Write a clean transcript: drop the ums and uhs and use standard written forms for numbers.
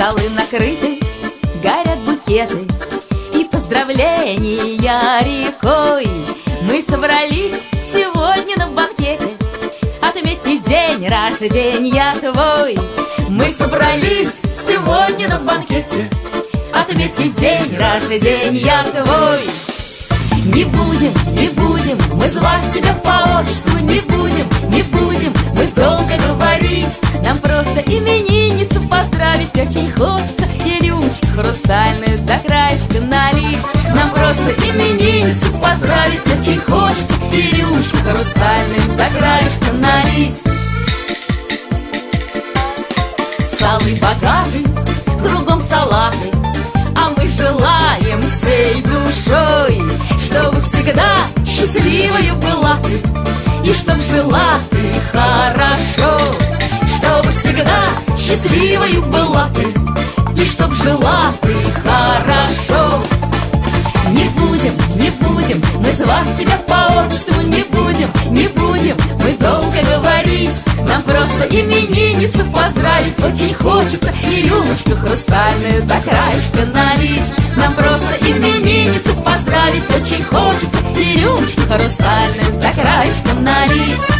Столы накрыты, горят букеты, и поздравления рекой. Мы собрались сегодня на банкете отметить день рождения твой. Мы собрались сегодня на банкете отметить день рождения твой. Не будем мы звать тебя по отчеству, не будем мы долго говорить. Нам просто именинницу поздравить очень хочется, и рюмочку хрустальную до краешка налить. Нам просто именинницу поздравить очень хочется, и рюмочку хрустальную до краешка налить. Столы богаты, кругом салаты, а мы желаем всей душой, чтобы всегда счастливою была ты, и чтоб жила ты хорошо. Чтобы всегда счастливою была ты, и чтоб жила ты хорошо. Не будем мы звать тебя по отчеству, не будем мы долго говорить. Нам просто именинницу поздравить очень хочется, и рюмочку хрустальную до краешка налить. Нам просто именинницу поздравить очень хочется, и рюмочку хрустальную до краешка налить.